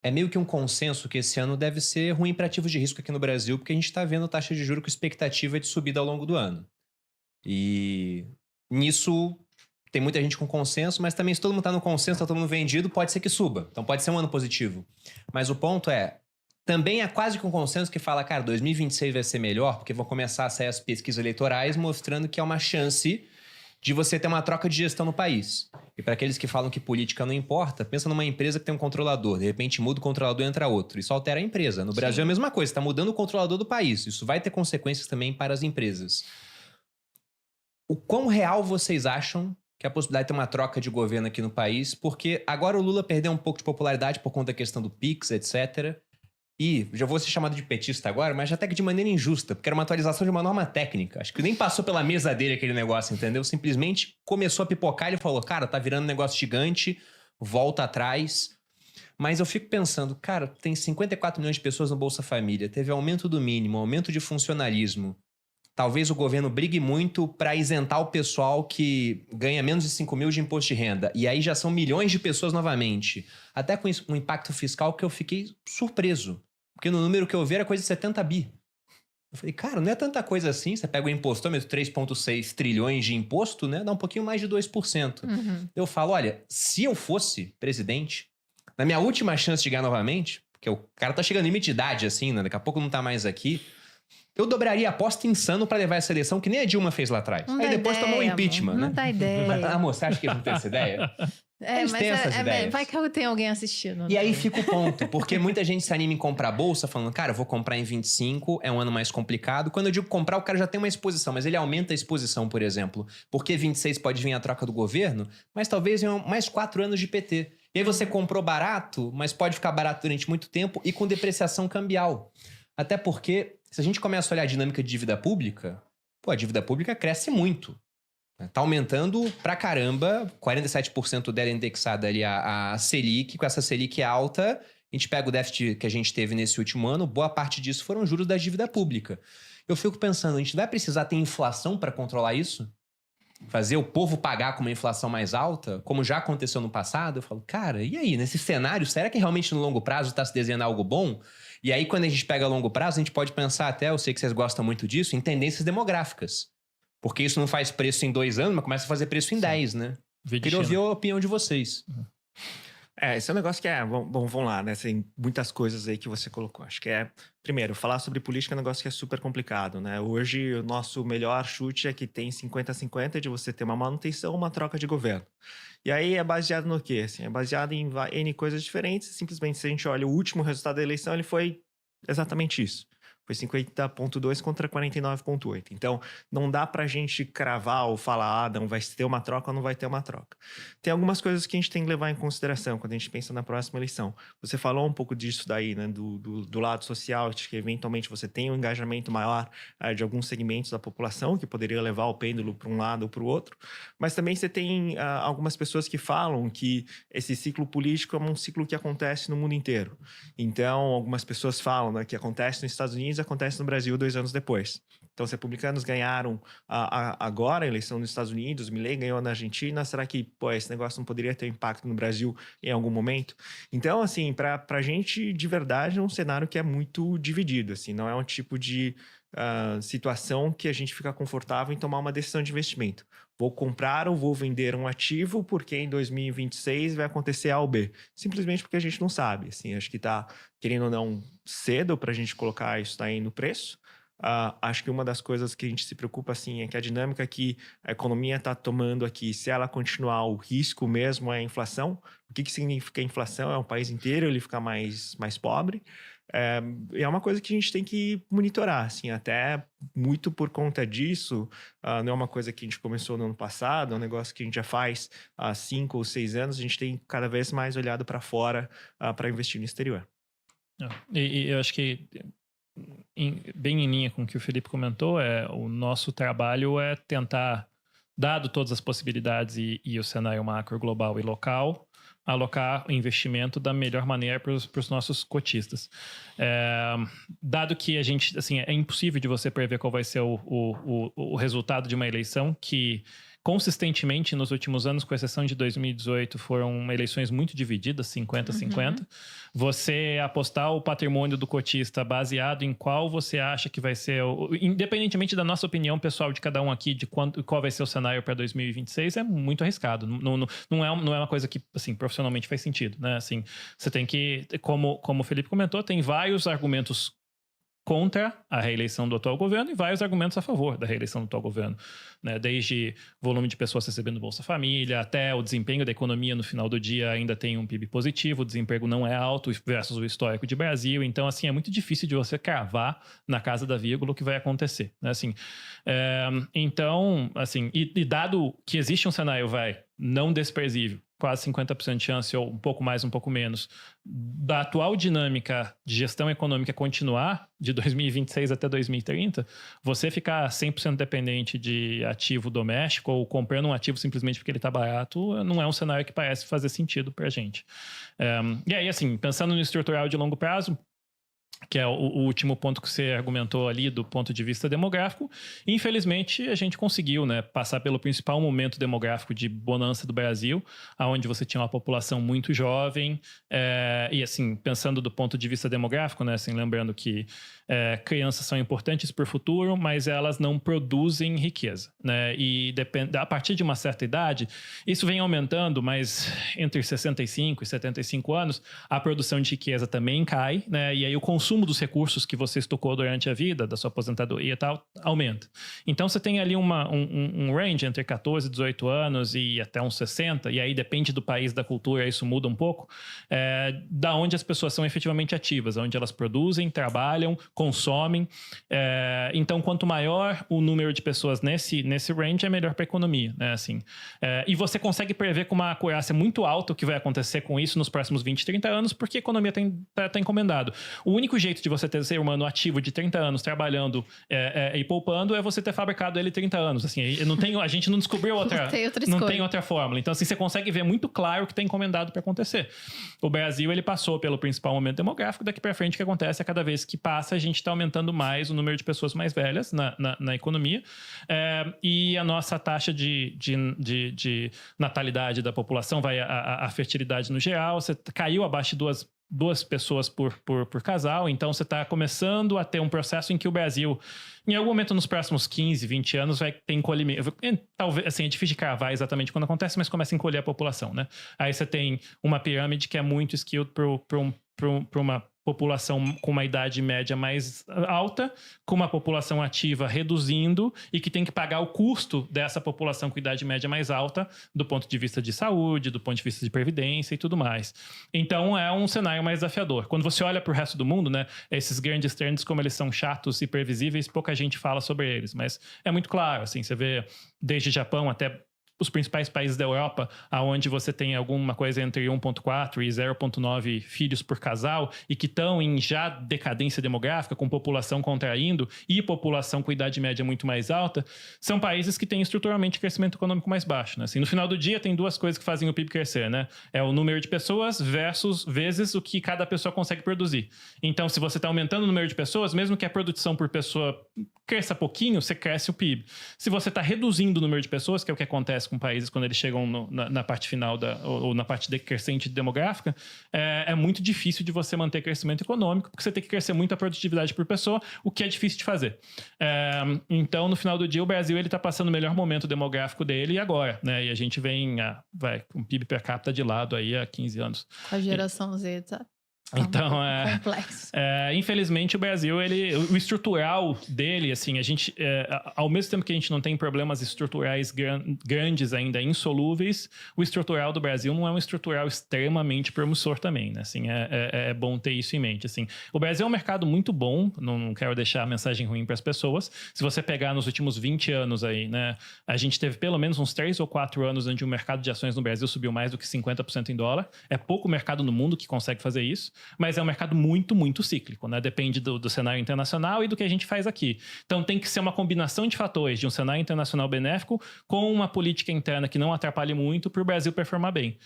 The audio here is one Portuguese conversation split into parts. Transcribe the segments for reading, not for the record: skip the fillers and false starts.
é meio que um consenso que esse ano deve ser ruim para ativos de risco aqui no Brasil, porque a gente está vendo taxa de juros com expectativa de subida ao longo do ano. E nisso tem muita gente com consenso, mas também se todo mundo está no consenso, está todo mundo vendido, pode ser que suba. Então pode ser um ano positivo. Mas o ponto é, também é quase que um consenso que fala, cara, 2026 vai ser melhor, porque vão começar a sair as pesquisas eleitorais mostrando que é uma chance de você ter uma troca de gestão no país. E para aqueles que falam que política não importa, pensa numa empresa que tem um controlador, de repente muda o controlador e entra outro. Isso altera a empresa. No Brasil é a mesma coisa, está mudando o controlador do país. Isso vai ter consequências também para as empresas. O quão real vocês acham que é a possibilidade de ter uma troca de governo aqui no país? Porque agora o Lula perdeu um pouco de popularidade por conta da questão do Pix, etc. E já vou ser chamado de petista agora, mas até que de maneira injusta, porque era uma atualização de uma norma técnica. Acho que nem passou pela mesa dele aquele negócio, entendeu? Simplesmente começou a pipocar e ele falou, cara, tá virando um negócio gigante, volta atrás. Mas eu fico pensando, cara, tem 54 milhões de pessoas no Bolsa Família, teve aumento do mínimo, aumento de funcionalismo. Talvez o governo brigue muito para isentar o pessoal que ganha menos de 5 mil de imposto de renda. E aí já são milhões de pessoas novamente. Até com um impacto fiscal que eu fiquei surpreso. Porque no número que eu vi era coisa de 70 bi. Eu falei, cara, não é tanta coisa assim. Você pega o impostômetro, 3,6 trilhões de imposto, né? Dá um pouquinho mais de 2%. Eu falo, olha, se eu fosse presidente, na minha última chance de ganhar novamente, porque o cara tá chegando no limite de idade, assim, né? Daqui a pouco não tá mais aqui. Eu dobraria a aposta insano pra levar essa eleição que nem a Dilma fez lá atrás. Não Aí dá depois ideia, tomou o impeachment, amor. né? Não dá ideia. Mas, amor, você acha que eles não têm essa ideia? Eles têm essas ideias. Vai que tem alguém assistindo. E aí fica o ponto, porque muita gente se anima em comprar bolsa, falando, cara, eu vou comprar em 25, é um ano mais complicado. Quando eu digo comprar, o cara já tem uma exposição, mas ele aumenta a exposição, por exemplo. Porque 26 pode vir a troca do governo, mas talvez venham mais 4 anos de PT. E aí você comprou barato, mas pode ficar barato durante muito tempo e com depreciação cambial. Até porque, se a gente começa a olhar a dinâmica de dívida pública, pô, a dívida pública cresce muito. Tá aumentando pra caramba, 47% dela é indexada ali a Selic. Com essa Selic alta, a gente pega o déficit que a gente teve nesse último ano, boa parte disso foram juros da dívida pública. Eu fico pensando, a gente vai precisar ter inflação para controlar isso? Fazer o povo pagar com uma inflação mais alta, como já aconteceu no passado? Eu falo, cara, e aí, nesse cenário, será que realmente no longo prazo está se desenhando algo bom? E aí, quando a gente pega a longo prazo, a gente pode pensar até, eu sei que vocês gostam muito disso, em tendências demográficas. Porque isso não faz preço em 2 anos, mas começa a fazer preço em 10, né? Queria ouvir a opinião de vocês. Esse é um negócio que vamos lá, né? Tem muitas coisas aí que você colocou. Acho que primeiro, falar sobre política é um negócio que é super complicado, né? Hoje, o nosso melhor chute é que tem 50-50 de você ter uma manutenção ou uma troca de governo. E aí é baseado no quê? Assim, é baseado em N coisas diferentes. Simplesmente, se a gente olha o último resultado da eleição, ele foi exatamente isso. Foi 50,2 contra 49,8. Então, não dá pra gente cravar ou falar, não vai ter uma troca ou não vai ter uma troca. Tem algumas coisas que a gente tem que levar em consideração quando a gente pensa na próxima eleição. Você falou um pouco disso daí, né? Do lado social, de que eventualmente você tem um engajamento maior de alguns segmentos da população, que poderia levar o pêndulo para um lado ou para o outro. Mas também você tem algumas pessoas que falam que esse ciclo político é um ciclo que acontece no mundo inteiro. Então, algumas pessoas falam, né, que acontece nos Estados Unidos, acontece no Brasil 2 anos depois. Então, os republicanos ganharam agora a eleição nos Estados Unidos, Milei ganhou na Argentina, será que esse negócio não poderia ter impacto no Brasil em algum momento? Então, assim, para a gente, de verdade, é um cenário que é muito dividido, assim, não é um tipo de situação que a gente fica confortável em tomar uma decisão de investimento. Vou comprar ou vou vender um ativo porque em 2026 vai acontecer A ou B. Simplesmente porque a gente não sabe. Assim, acho que está, querendo ou não, cedo para a gente colocar isso daí no preço. Acho que uma das coisas que a gente se preocupa assim, é que a dinâmica que a economia está tomando aqui, se ela continuar, o risco mesmo é a inflação. O que significa inflação? É o país inteiro ele ficar mais pobre. É uma coisa que a gente tem que monitorar, assim, até muito por conta disso. Não é uma coisa que a gente começou no ano passado, é um negócio que a gente já faz há 5 ou 6 anos. A gente tem cada vez mais olhado para fora para investir no exterior. E eu acho que bem em linha com o que o Felipe comentou, o nosso trabalho é tentar, dado todas as possibilidades e o cenário macro, global e local, alocar o investimento da melhor maneira para os nossos cotistas. Dado que a gente, assim, é impossível de você prever qual vai ser o resultado de uma eleição que consistentemente nos últimos anos, com exceção de 2018, foram eleições muito divididas, 50-50. Você apostar o patrimônio do cotista baseado em qual você acha que vai ser, independentemente da nossa opinião pessoal de cada um aqui, de qual vai ser o cenário para 2026, é muito arriscado. Não é uma coisa que, assim, profissionalmente faz sentido, né? Assim, você tem que, como o Felipe comentou, tem vários argumentos contra a reeleição do atual governo e vários argumentos a favor da reeleição do atual governo, né? Desde volume de pessoas recebendo Bolsa Família, até o desempenho da economia no final do dia ainda tem um PIB positivo, o desemprego não é alto versus o histórico de Brasil, então, assim, é muito difícil de você cravar na casa da vírgula o que vai acontecer, né? Assim, então, assim, e dado que existe um cenário, não desprezível, quase 50% de chance, ou um pouco mais, um pouco menos, da atual dinâmica de gestão econômica continuar de 2026 até 2030, você ficar 100% dependente de ativo doméstico ou comprando um ativo simplesmente porque ele está barato, não é um cenário que parece fazer sentido para a gente. E aí, assim, pensando no estrutural de longo prazo, que é o último ponto que você argumentou ali do ponto de vista demográfico, infelizmente a gente conseguiu, né, passar pelo principal momento demográfico de bonança do Brasil, onde você tinha uma população muito jovem, e assim, pensando do ponto de vista demográfico, né, assim, lembrando que crianças são importantes para o futuro, mas elas não produzem riqueza, né, e a partir de uma certa idade, isso vem aumentando, mas entre 65 e 75 anos, a produção de riqueza também cai, né, e aí o consumo dos recursos que você estocou durante a vida, da sua aposentadoria e tal, aumenta. Então, você tem ali um range entre 14 e 18 anos e até uns 60, e aí depende do país, da cultura, isso muda um pouco, da onde as pessoas são efetivamente ativas, onde elas produzem, trabalham, consomem. Então, quanto maior o número de pessoas nesse range, é melhor para a economia, né? Assim, e você consegue prever com uma acurácia muito alta o que vai acontecer com isso nos próximos 20, 30 anos, porque a economia está encomendado. O único jeito de você ter um ser humano ativo de 30 anos trabalhando e poupando é você ter fabricado ele 30 anos. Assim, a gente não descobriu não tem outra fórmula. Então, assim, você consegue ver muito claro o que está encomendado para acontecer. O Brasil, ele passou pelo principal momento demográfico, daqui para frente o que acontece é cada vez que passa, a gente está aumentando mais o número de pessoas mais velhas na economia, e a nossa taxa de natalidade da população, a fertilidade no geral, você caiu abaixo de duas pessoas por casal, então você está começando a ter um processo em que o Brasil, em algum momento nos próximos 15, 20 anos, vai ter encolhimento. Talvez, assim, é difícil de cravar exatamente quando acontece, mas começa a encolher a população, né? Aí você tem uma pirâmide que é muito skewed para uma população com uma idade média mais alta, com uma população ativa reduzindo e que tem que pagar o custo dessa população com idade média mais alta do ponto de vista de saúde, do ponto de vista de previdência e tudo mais. Então, é um cenário mais desafiador. Quando você olha para o resto do mundo, né, esses grandes trends, como eles são chatos e previsíveis, pouca gente fala sobre eles, mas é muito claro, assim, você vê desde Japão até os principais países da Europa, onde você tem alguma coisa entre 1,4 e 0,9 filhos por casal e que estão em já decadência demográfica, com população contraindo e população com idade média muito mais alta, são países que têm estruturalmente crescimento econômico mais baixo, né? Assim, no final do dia, tem duas coisas que fazem o PIB crescer, né? É o número de pessoas vezes o que cada pessoa consegue produzir. Então, se você está aumentando o número de pessoas, mesmo que a produção por pessoa cresça pouquinho, você cresce o PIB. Se você está reduzindo o número de pessoas, que é o que acontece com países quando eles chegam na parte final ou na parte decrescente demográfica, é muito difícil de você manter crescimento econômico, porque você tem que crescer muito a produtividade por pessoa, o que é difícil de fazer. Então, no final do dia, o Brasil está passando o melhor momento demográfico dele agora, né? E a gente vem com o PIB per capita de lado aí há 15 anos. Com a geração Z, tá? Então, complexo. Infelizmente, o Brasil, o estrutural dele, assim, a gente, ao mesmo tempo que a gente não tem problemas estruturais grandes ainda, insolúveis, o estrutural do Brasil não é um estrutural extremamente promissor também, né? Assim, é bom ter isso em mente, assim. O Brasil é um mercado muito bom, não quero deixar a mensagem ruim para as pessoas. Se você pegar nos últimos 20 anos aí, né, a gente teve pelo menos uns 3 ou 4 anos onde o mercado de ações no Brasil subiu mais do que 50% em dólar. É pouco mercado no mundo que consegue fazer isso. mas é um mercado muito, muito cíclico, né? Depende do cenário internacional e do que a gente faz aqui. Então tem que ser uma combinação de fatores, de um cenário internacional benéfico com uma política interna que não atrapalhe muito para o Brasil performar bem.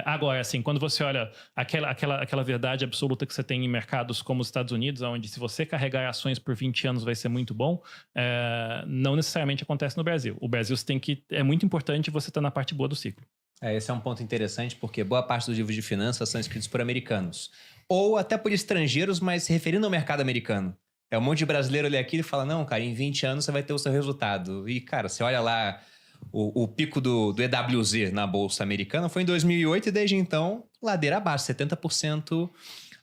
Agora, assim, quando você olha aquela verdade absoluta que você tem em mercados como os Estados Unidos, onde se você carregar ações por 20 anos vai ser muito bom, não necessariamente acontece no Brasil. O Brasil é muito importante você estar na parte boa do ciclo. Esse é um ponto interessante, porque boa parte dos livros de finanças são escritos por americanos. Ou até por estrangeiros, mas se referindo ao mercado americano. Um monte de brasileiro olha aqui e fala, não, cara, em 20 anos você vai ter o seu resultado. E, cara, você olha lá, o pico do EWZ na Bolsa Americana foi em 2008 e desde então, ladeira abaixo, 70%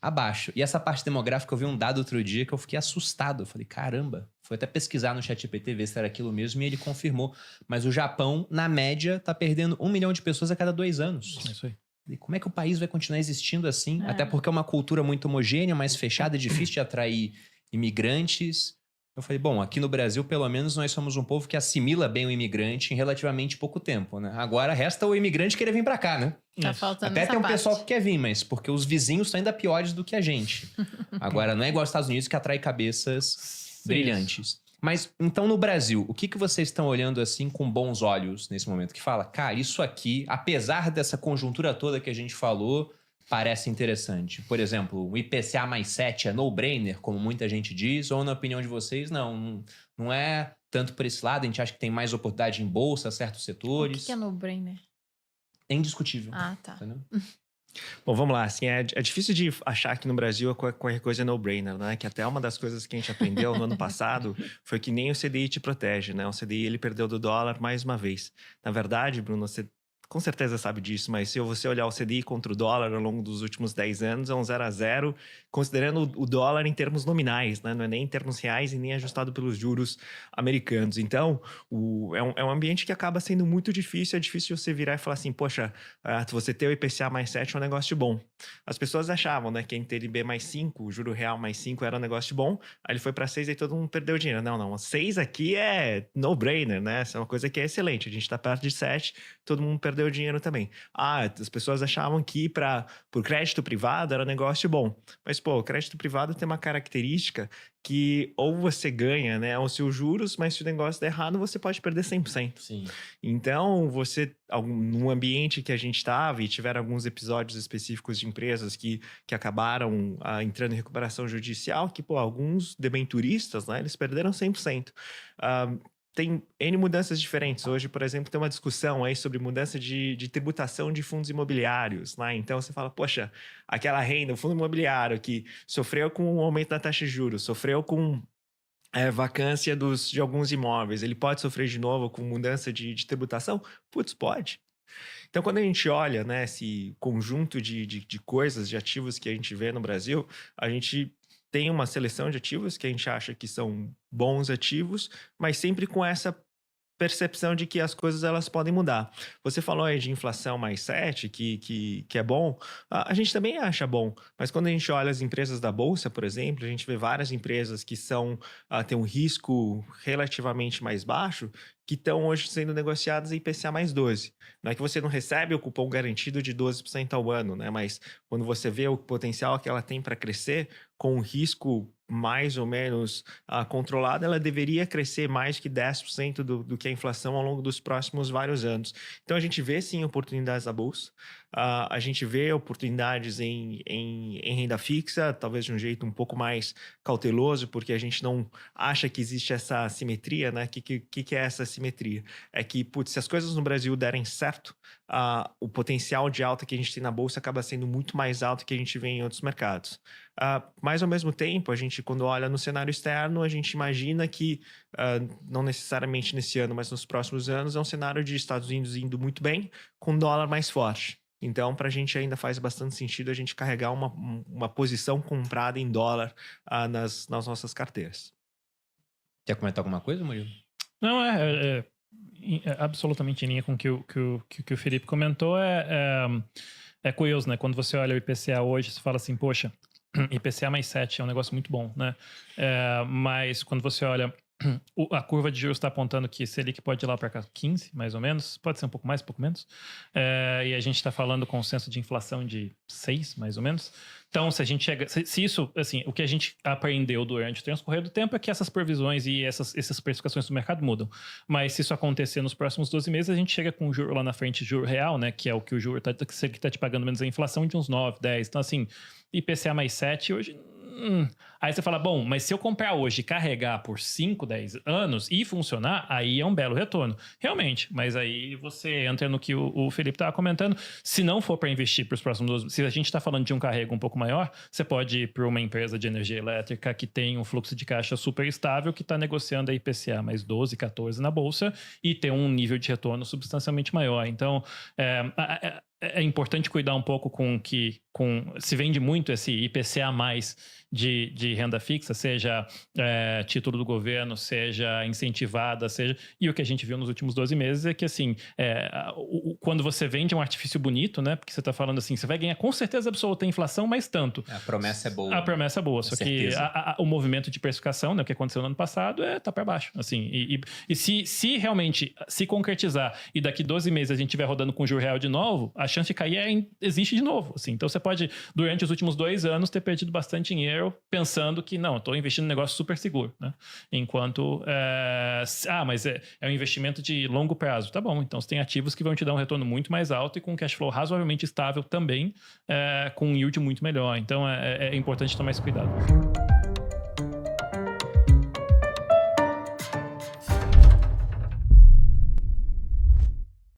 abaixo. E essa parte demográfica, eu vi um dado outro dia que eu fiquei assustado. Eu falei, caramba, fui até pesquisar no ChatGPT, ver se era aquilo mesmo, e ele confirmou. Mas o Japão, na média, tá perdendo 1 milhão de pessoas a cada 2 anos. É isso aí. E como é que o país vai continuar existindo assim? Até porque é uma cultura muito homogênea, mais fechada, difícil de atrair imigrantes. Eu falei, bom, aqui no Brasil, pelo menos, nós somos um povo que assimila bem o imigrante em relativamente pouco tempo, né? Agora resta o imigrante querer vir pra cá, né? Tá faltando Até essa tem um parte. pessoal que quer vir, mas porque os vizinhos são ainda piores do que a gente. Agora, não é igual aos Estados Unidos que atrai cabeças brilhantes. Mas, então, no Brasil, o que vocês estão olhando assim com bons olhos nesse momento? Que fala, cara, isso aqui, apesar dessa conjuntura toda que a gente falou, parece interessante. Por exemplo, o IPCA mais 7 é no-brainer, como muita gente diz, ou na opinião de vocês, não é tanto por esse lado, a gente acha que tem mais oportunidade em bolsa, certos setores. O que é no-brainer? É indiscutível. Ah, tá. Entendeu? Bom, vamos lá. Assim, é difícil de achar que no Brasil qualquer coisa é no-brainer, né? Que até uma das coisas que a gente aprendeu no ano passado foi que nem o CDI te protege, né? O CDI, ele perdeu do dólar mais uma vez. Na verdade, Bruno, você com certeza sabe disso, mas se você olhar o CDI contra o dólar ao longo dos últimos 10 anos, é um 0-0, considerando o dólar em termos nominais, né? Não é nem em termos reais e nem ajustado pelos juros americanos. Então, é um ambiente que acaba sendo muito difícil. É difícil você virar e falar assim, poxa, você ter o IPCA mais 7 é um negócio bom. As pessoas achavam, né, que a NTNB mais 5, o juro real mais 5 era um negócio bom, aí ele foi para 6 e todo mundo perdeu dinheiro. Não, 6 aqui é no-brainer, né? Essa é uma coisa que é excelente. A gente está perto de 7, todo mundo perdeu dinheiro também. As pessoas achavam que por crédito privado era um negócio bom. Mas, pô, o crédito privado tem uma característica que ou você ganha, né, os seus juros, mas se o negócio der errado, você pode perder 100%. Sim. Então, num ambiente que a gente estava e tiveram alguns episódios específicos de empresas que acabaram entrando em recuperação judicial, que, pô, alguns debenturistas, né, eles perderam 100%. Tem N mudanças diferentes. Hoje, por exemplo, tem uma discussão aí sobre mudança de tributação de fundos imobiliários, né? Então, você fala, poxa, aquela renda, o fundo imobiliário que sofreu com o aumento da taxa de juros, sofreu com vacância de alguns imóveis, ele pode sofrer de novo com mudança de tributação? Putz, pode. Então, quando a gente olha, né, esse conjunto de coisas, de ativos que a gente vê no Brasil, a gente tem uma seleção de ativos que a gente acha que são bons ativos, mas sempre com essa percepção de que as coisas elas podem mudar. Você falou aí de inflação mais 7, que é bom. A gente também acha bom, mas quando a gente olha as empresas da Bolsa, por exemplo, a gente vê várias empresas que têm um risco relativamente mais baixo, que estão hoje sendo negociadas em IPCA mais 12. Não é que você não recebe o cupom garantido de 12% ao ano, né? Mas quando você vê o potencial que ela tem para crescer, com um risco mais ou menos controlado, ela deveria crescer mais que 10% do que a inflação ao longo dos próximos vários anos. Então, a gente vê, sim, oportunidades na Bolsa. A gente vê oportunidades em renda fixa, talvez de um jeito um pouco mais cauteloso, porque a gente não acha que existe essa simetria, né? O que é essa simetria? É que, putz, se as coisas no Brasil derem certo, o potencial de alta que a gente tem na Bolsa acaba sendo muito mais alto que a gente vê em outros mercados. Mas, ao mesmo tempo, a gente, quando olha no cenário externo, a gente imagina que, não necessariamente nesse ano, mas nos próximos anos, é um cenário de Estados Unidos indo muito bem, com dólar mais forte. Então, para a gente ainda faz bastante sentido a gente carregar uma posição comprada em dólar nas nossas carteiras. Quer comentar alguma coisa, Murilo? Não, é absolutamente em linha com o que o Felipe comentou. É curioso, né? Quando você olha o IPCA hoje, você fala assim, poxa, IPCA mais 7 é um negócio muito bom, né? Mas quando você olha a curva de juros está apontando que Selic pode ir lá para 15, mais ou menos. Pode ser um pouco mais, um pouco menos. E a gente está falando consenso de inflação de 6, mais ou menos. Então, se a gente chega... Se isso, assim, o que a gente aprendeu durante o transcorrer do tempo é que essas previsões e essas precificações do mercado mudam. Mas se isso acontecer nos próximos 12 meses, a gente chega com o juro lá na frente, juro real, né? Que é o que o juro está te pagando menos a inflação de uns 9, 10. Então, assim, IPCA mais 7 hoje... Aí você fala, bom, mas se eu comprar hoje e carregar por 5, 10 anos e funcionar, aí é um belo retorno. Realmente, mas aí você entra no que o Felipe estava comentando. Se não for para investir para os próximos 12, se a gente está falando de um carrego um pouco maior, você pode ir para uma empresa de energia elétrica que tem um fluxo de caixa super estável, que está negociando a IPCA mais 12, 14 na bolsa e ter um nível de retorno substancialmente maior. Então, é importante cuidar um pouco se vende muito esse IPCA mais de renda fixa, seja título do governo, seja incentivada, e o que a gente viu nos últimos 12 meses é que, assim, quando você vende um artifício bonito, né, porque você está falando assim, você vai ganhar com certeza absoluta a inflação, mas tanto. A promessa é boa. A promessa é boa, só que o movimento de precificação, né, o que aconteceu no ano passado, tá para baixo, assim, e se realmente se concretizar e daqui 12 meses a gente estiver rodando com juro real de novo, a chance de cair existe de novo, assim. Então você pode, durante os últimos 2 anos, ter perdido bastante dinheiro pensando que, não, estou investindo em um negócio super seguro, né? Enquanto, mas é um investimento de longo prazo. Tá bom, então você tem ativos que vão te dar um retorno muito mais alto e com cash flow razoavelmente estável também, com um yield muito melhor. Então é importante tomar esse cuidado.